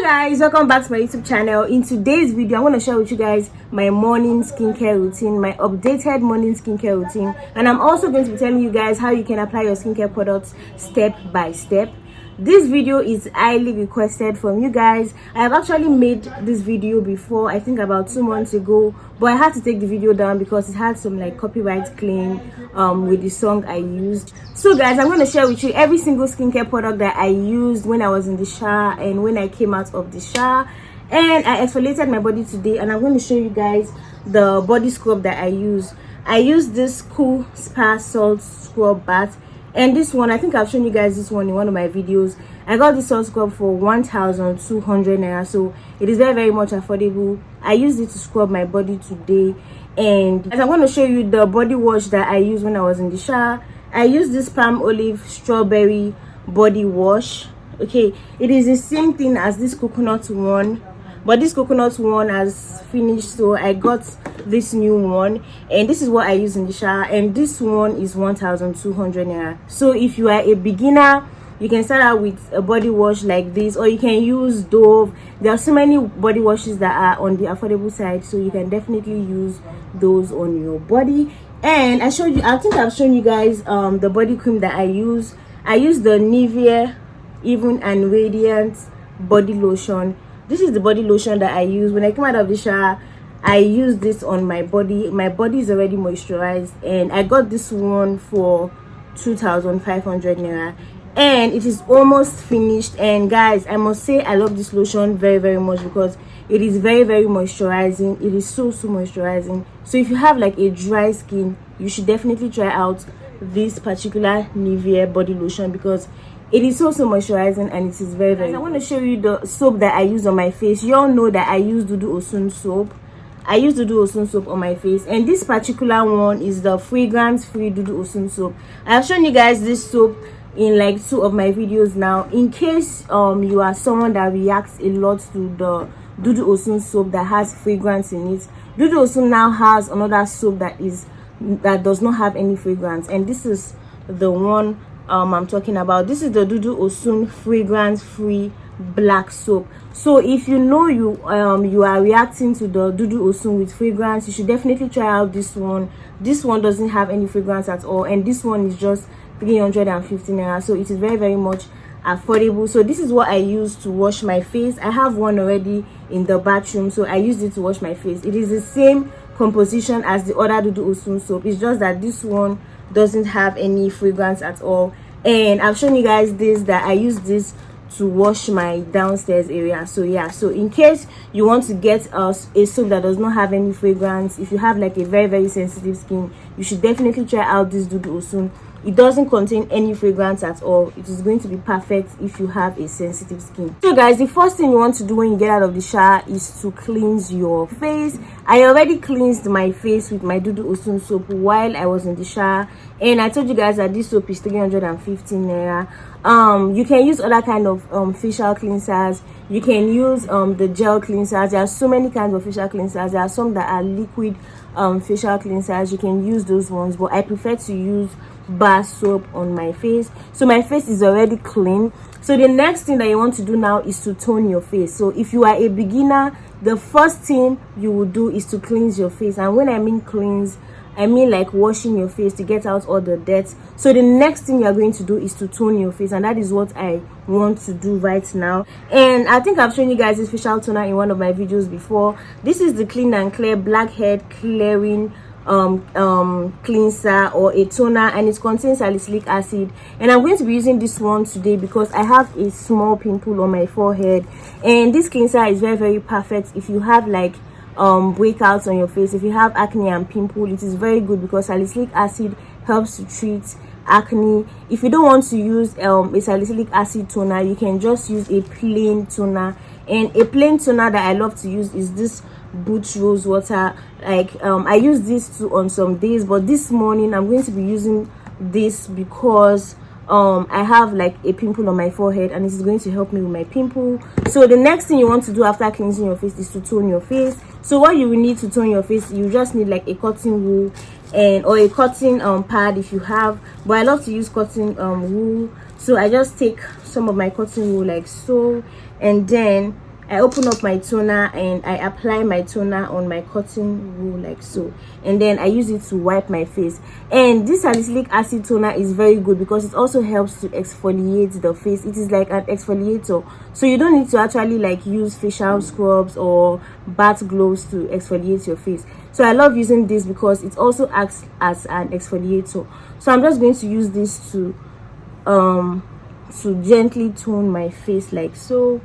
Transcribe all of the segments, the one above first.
Guys, welcome back to my YouTube channel. In today's video, I want to share with you guys my morning skincare routine, my updated morning skincare routine, and I'm also going to be telling you guys how you can apply your skincare products step by step. This video is highly requested from you guys. I have actually made this video before, I think about 2 months ago, but I had to take the video down because it had some like copyright claim with the song I used. So guys, I'm going to share with you every single skincare product that I used when I was in the shower and when I came out of the shower, and I exfoliated my body today, and I'm going to show you guys the body scrub that I use. I use this Cool Spa Salt Scrub Bath. And this one, I think I've shown you guys this one in one of my videos. I got this salt scrub for 1,200 naira, so it is very much affordable. I used it to scrub my body today, and as I'm going to show you the body wash that I used when I was in the shower. I used this palm olive strawberry body wash. Okay, it is the same thing as this coconut one, but this coconut one has finished, so I got this new one, and this is what I use in the shower, and this one is 1,200 naira. So if you are a beginner, you can start out with a body wash like this, or you can use Dove. There are so many body washes that are on the affordable side, so you can definitely use those on your body. And I think I've shown you guys the body cream that I use. I use the Nivea Even and Radiant body lotion. This is the body lotion that I use when I come out of the shower. I use this on my body. My body is already moisturized, and I got this one for 2,500 naira, and it is almost finished. And guys, I must say I love this lotion very much because it is very moisturizing. It is so moisturizing. So if you have like a dry skin, you should definitely try out this particular Nivea body lotion because it is so moisturizing, and it is very I want to show you the soap that I use on my face. You all know that I use Dudu osun soap. I use Dudu osun soap on my face, and this particular one is the fragrance free Dudu osun soap. I have shown you guys this soap in like 2 of my videos now. In case you are someone that reacts a lot to the Dudu osun soap that has fragrance in it, Dudu osun now has another soap that does not have any fragrance, and this is the one I'm talking about. This is the Dudu osun fragrance free black soap. So if you know you are reacting to the Dudu osun with fragrance, you should definitely try out this one. This one doesn't have any fragrance at all, and this one is just 350 naira, so it is very much affordable. So this is what I use to wash my face. I have one already in the bathroom, so I use it to wash my face. It is the same composition as the other Dudu osun soap. It's just that this one doesn't have any fragrance at all, and I've shown you guys that I use this to wash my downstairs area. So yeah, so in case you want to get a soap that does not have any fragrance, if you have like a very sensitive skin, you should definitely try out this Dudu osun. It doesn't contain any fragrance at all. It is going to be perfect if you have a sensitive skin. So guys, the first thing you want to do when you get out of the shower is to cleanse your face. I already cleansed my face with my Dudu osun soap while I was in the shower, and I told you guys that this soap is 350 naira. You can use other kind of facial cleansers. You can use the gel cleansers. There are so many kinds of facial cleansers. There are some that are liquid facial cleansers. You can use those ones, but I prefer to use bar soap on my face. So my face is already clean. So the next thing that you want to do now is to tone your face. So if you are a beginner, the first thing you will do is to cleanse your face. And when I mean cleanse, I mean like washing your face to get out all the dirt. So the next thing you are going to do is to tone your face, and that is what I want to do right now. And I think I've shown you guys this facial toner in one of my videos before. This is the Clean and Clear Blackhead Clearing cleanser or a toner, and it contains salicylic acid, and I'm going to be using this one today because I have a small pimple on my forehead, and this cleanser is very perfect if you have like breakouts on your face. If you have acne and pimple, it is very good because salicylic acid helps to treat acne. If you don't want to use a salicylic acid toner, you can just use a plain toner, and a plain toner that I love to use is this Boots Rose Water. Like I use this too on some days, but this morning I'm going to be using this because I have like a pimple on my forehead, and this is going to help me with my pimple. So the next thing you want to do after cleansing your face is to tone your face. So what you will need to tone your face, you just need like a cotton wool or a cotton pad if you have, but I love to use cotton wool. So I just take some of my cotton wool like so, and then I open up my toner and I apply my toner on my cotton wool like so, and then I use it to wipe my face. And this salicylic acid toner is very good because it also helps to exfoliate the face. It is like an exfoliator, so you don't need to actually like use facial scrubs or bath gloves to exfoliate your face. So I love using this because it also acts as an exfoliator. So I'm just going to use this to gently tone my face like so.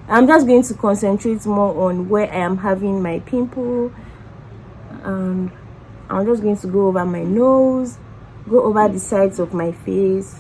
I'm just going to concentrate more on where I am having my pimple. I'm just going to go over my nose, go over the sides of my face.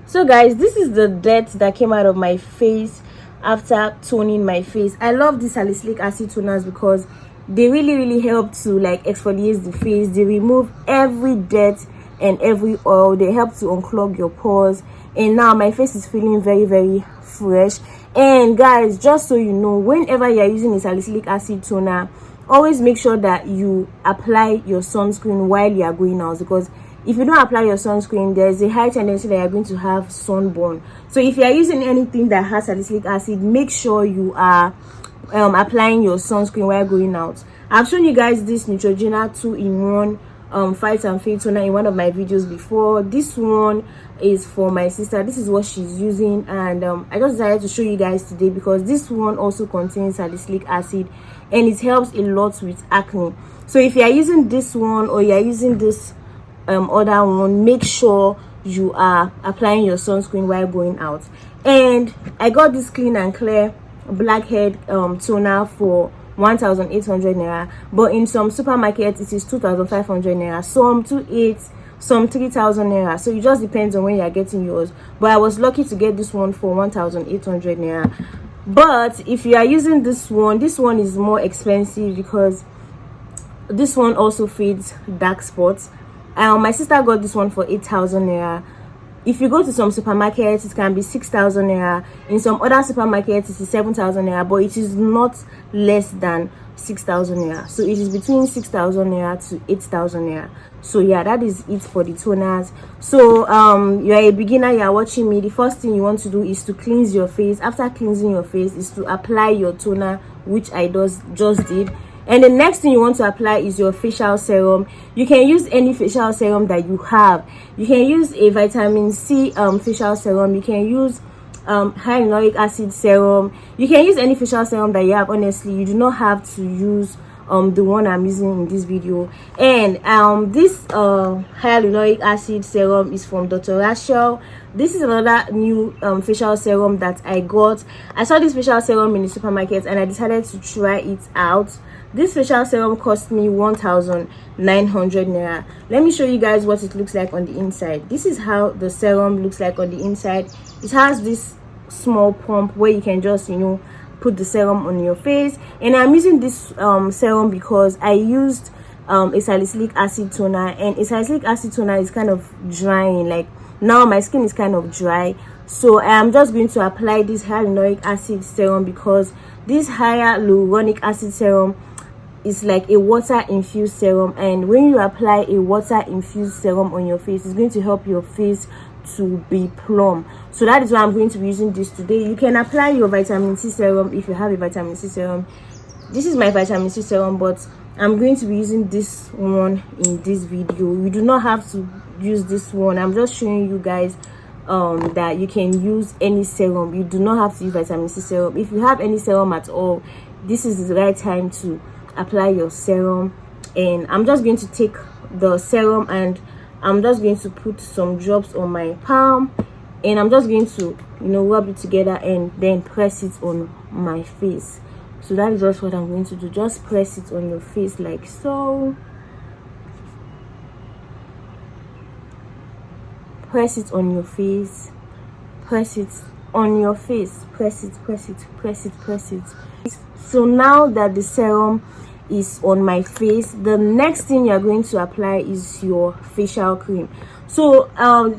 So guys, this is the dirt that came out of my face after toning my face. I love these salicylic acid toners because they really help to like exfoliate the face. They remove every dirt and every oil. They help to unclog your pores, and now my face is feeling very fresh. And guys, just so you know, whenever you're using a salicylic acid toner, always make sure that you apply your sunscreen while you are going out, because if you don't apply your sunscreen, there's a high tendency that you're going to have sunburn. So if you are using anything that has salicylic acid, make sure you are applying your sunscreen while going out. I've shown you guys this Neutrogena 2-in-1 fight and fade toner in one of my videos before. This one is for my sister. This is what she's using, and I just decided to show you guys today because this one also contains salicylic acid and it helps a lot with acne. So if you are using this one or you are using this other one, make sure you are applying your sunscreen while going out. And I got this clean and clear blackhead toner for 1,800 naira, but in some supermarkets it is 2,500 naira, some 2,800, some 3,000 naira. So it just depends on when you are getting yours, but I was lucky to get this one for 1,800 naira. But if you are using this one is more expensive because this one also fades dark spots. My sister got this one for 8,000 naira. If you go to some supermarkets, it can be 6,000 naira. In some other supermarkets, it is 7,000 naira, but it is not less than 6,000 naira. So it is between 6,000 naira to 8,000 naira. So yeah, that is it for the toners. So you are a beginner, you are watching me. The first thing you want to do is to cleanse your face. After cleansing your face is to apply your toner, which I just did. And the next thing you want to apply is your facial serum. You can use any facial serum that you have. You can use a vitamin C facial serum. You can use hyaluronic acid serum. You can use any facial serum that you have. Honestly, you do not have to use the one I'm using in this video. And this hyaluronic acid serum is from Dr. Rashel. This is another new facial serum that I got. I saw this facial serum in the supermarket and I decided to try it out. This facial serum cost me 1,900 naira. Let me show you guys what it looks like on the inside. This is how the serum looks like on the inside. It has this small pump where you can just, you know, put the serum on your face. And I'm using this serum because I used a salicylic acid toner, and a salicylic acid toner is kind of drying. Like now my skin is kind of dry, so I am just going to apply this hyaluronic acid serum because this hyaluronic acid serum is like a water infused serum, and when you apply a water infused serum on your face, it's going to help your face to be plump. So that is why I'm going to be using this today. You can apply your vitamin C serum if you have a vitamin C serum. This is my vitamin C serum, but I'm going to be using this one in this video. You do not have to use this one. I'm just showing you guys that you can use any serum. You do not have to use vitamin C serum. If you have any serum at all, this is the right time to apply your serum. And I'm just going to take the serum and I'm just going to put some drops on my palm, and I'm just going to, you know, rub it together and then press it on my face. So that is just what I'm going to do. Just press it on your face like so. Press it on your face. Press it on your face. Press it, press it, press it, press it. So now that the serum is on my face, the next thing you're going to apply is your facial cream. So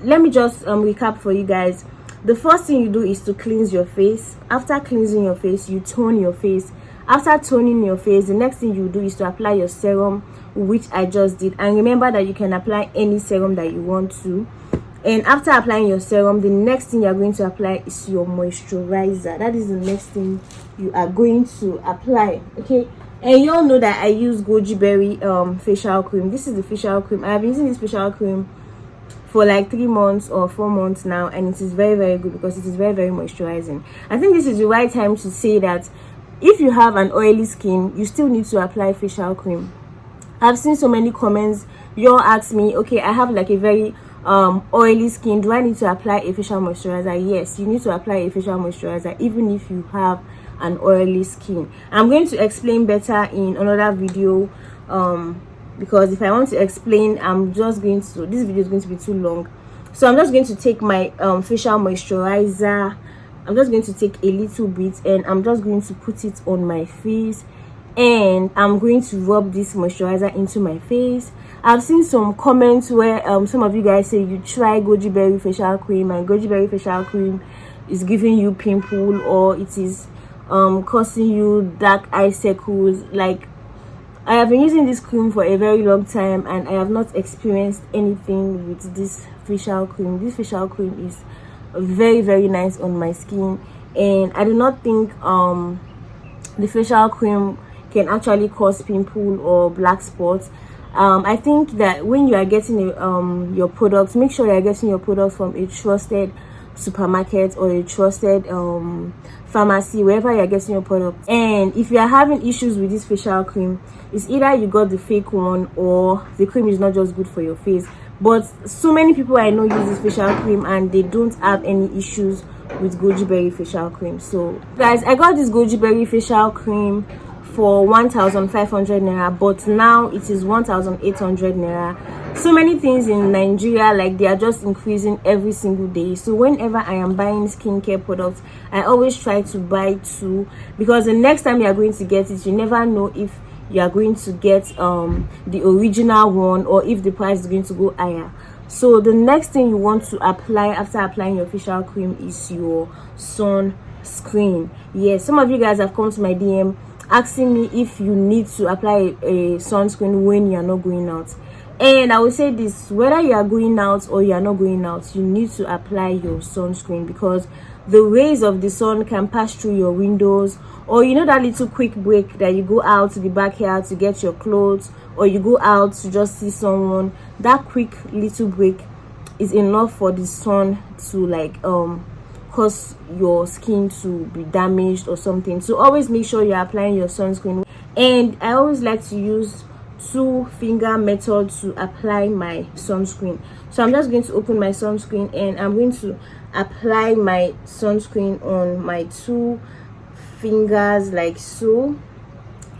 let me just recap for you guys. The first thing you do is to cleanse your face. After cleansing your face, you tone your face. After toning your face, the next thing you do is to apply your serum, which I just did. And remember that you can apply any serum that you want to. And after applying your serum, the next thing you're going to apply is your moisturizer. That is the next thing you are going to apply. Okay, and you all know that I use Goji berry facial cream. This is the facial cream. I have been using this facial cream for like 3 months or 4 months now, and it is very, very good because it is very, very moisturizing. I think this is the right time to say that if you have an oily skin, you still need to apply facial cream. I've seen so many comments. You all ask me, okay, I have like a very oily skin, do I need to apply a facial moisturizer? Yes, you need to apply a facial moisturizer even if you have an oily skin. I'm going to explain better in another video, because if I want to explain, I'm just going to, this video is going to be too long. So I'm just going to take my facial moisturizer. I'm just going to take a little bit and I'm just going to put it on my face, and I'm going to rub this moisturizer into my face. I've seen some comments where some of you guys say you try Goji berry facial cream, and Goji berry facial cream is giving you pimple, or it is causing you dark eye circles. Like, I have been using this cream for a very long time and I have not experienced anything with this facial cream. This facial cream is very, very nice on my skin, and I do not think the facial cream can actually cause pimple or black spots. I think that when you are getting your products, make sure you are getting your products from a trusted supermarket or a trusted pharmacy, wherever you are getting your products. And if you are having issues with this facial cream, it's either you got the fake one or the cream is not just good for your face. But so many people I know use this facial cream and they don't have any issues with Goji berry facial cream. So guys, I got this Goji berry facial cream for 1,500 naira, but now it is 1,800 naira. So many things in Nigeria, like, they are just increasing every single day. So whenever I am buying skincare products, I always try to buy 2, because the next time you are going to get it, you never know if you are going to get the original one or if the price is going to go higher. So the next thing you want to apply after applying your facial cream is your sunscreen. Yes, some of you guys have come to my DM asking me if you need to apply a sunscreen when you are not going out. And I will say this, whether you are going out or you are not going out, you need to apply your sunscreen, because the rays of the sun can pass through your windows, or you know that little quick break that you go out to the backyard to get your clothes, or you go out to just see someone. That quick little break is enough for the sun to like cause your skin to be damaged or something. So always make sure you're applying your sunscreen. And I always like to use 2-finger method to apply my sunscreen. So I'm just going to open my sunscreen and I'm going to apply my sunscreen on my 2 fingers like so.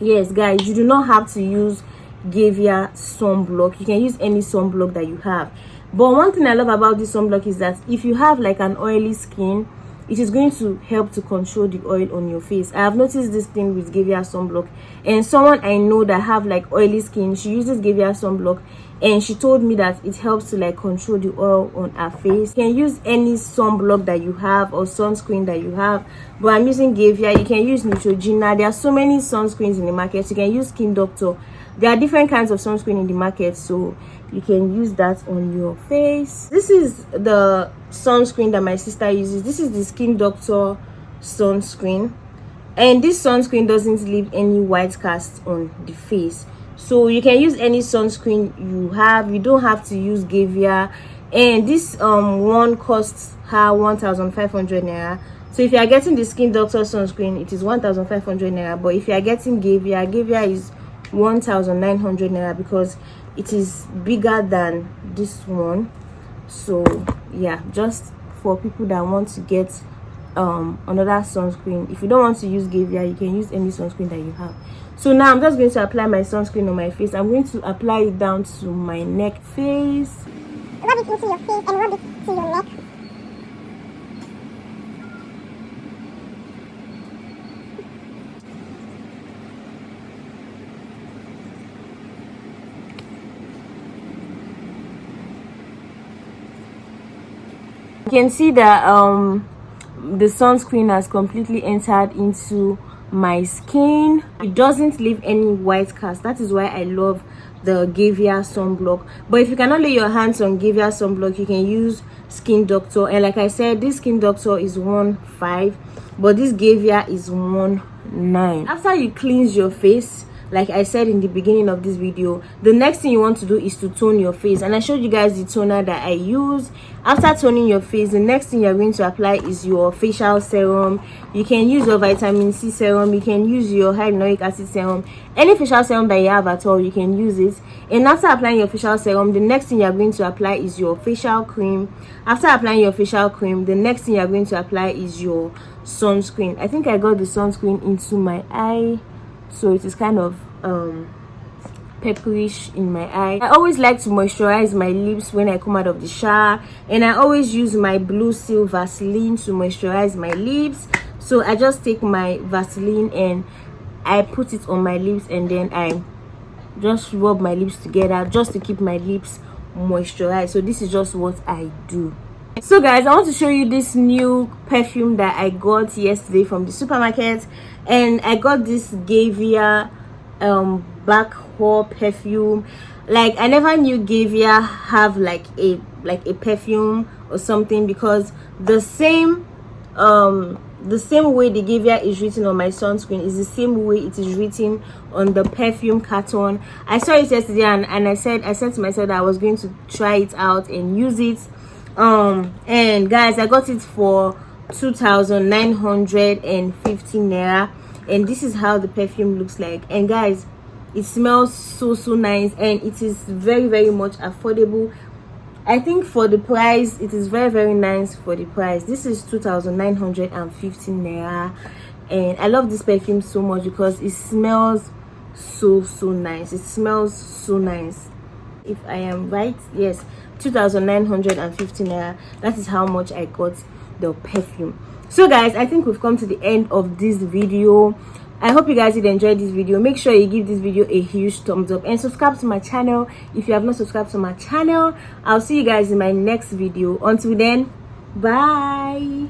Yes guys, you do not have to use Gavia sunblock. You can use any sunblock that you have. But one thing I love about this sunblock is that if you have like an oily skin, it is going to help to control the oil on your face. I have noticed this thing with Gavia sunblock, and someone I know that have like oily skin, she uses Gavia sunblock and she told me that it helps to like control the oil on her face. You can use any sunblock that you have or sunscreen that you have, but I'm using Gavia. You can use Neutrogena. There are so many sunscreens in the market. You can use Skin Doctor. There are different kinds of sunscreen in the market, so you can use that on your face. This is the sunscreen that my sister uses. This is the Skin Doctor sunscreen, and this sunscreen doesn't leave any white cast on the face. So you can use any sunscreen you have. You don't have to use Gavia. And this one costs her 1,500 naira. So if you are getting the Skin Doctor sunscreen, it is 1,500 naira. But if you are getting Gavia, Gavia is 1,900 naira, because it is bigger than this one. So yeah, just for people that want to get another sunscreen. If you don't want to use Gavia, you can use any sunscreen that you have. So now I'm just going to apply my sunscreen on my face. I'm going to apply it down to my neck, face. Rub it into your face and rub it to your neck. can see that the sunscreen has completely entered into my skin. It doesn't leave any white cast. That is why I love the Gavia sunblock. But if you cannot lay your hands on Gavia sunblock, you can use Skin Doctor. And like I said, this Skin Doctor is 1.5, but this Gavia is 1.9. After you cleanse your face, like I said in the beginning of this video, the next thing you want to do is to tone your face. And I showed you guys the toner that I use. After toning your face, the next thing you're going to apply is your facial serum. You can use your vitamin C serum, you can use your hyaluronic acid serum, any facial serum that you have at all, you can use it. And after applying your facial serum, the next thing you're going to apply is your facial cream. After applying your facial cream, the next thing you're going to apply is your sunscreen. I think I got the sunscreen into my eye, so it is kind of pepperish in my eye. I always like to moisturize my lips when I come out of the shower, and I always use my Blue Seal Vaseline to moisturize my lips. So I just take my Vaseline and I put it on my lips, and then I just rub my lips together just to keep my lips moisturized. So this is just what I do. So guys, I want to show you this new perfume that I got yesterday from the supermarket, and I got this Gavia bakhoor perfume. Like, I never knew Gavia have like a perfume or something, because the same way the Gavia is written on my sunscreen is the same way it is written on the perfume carton. I saw it yesterday, and I said to myself that I was going to try it out and use it. And guys, I got it for 2,950 naira, and this is how the perfume looks like. And guys, it smells so nice, and it is very much affordable. I think for the price, it is very nice for the price. This is 2,950 naira, and I love this perfume so much because it smells so nice. It smells so nice. If I am right, yes, 2,950 naira. That is how much I got the perfume. So guys, I think we've come to the end of this video. I hope you guys did enjoy this video. Make sure you give this video a huge thumbs up and subscribe to my channel if you have not subscribed to my channel. I'll see you guys in my next video. Until then, bye.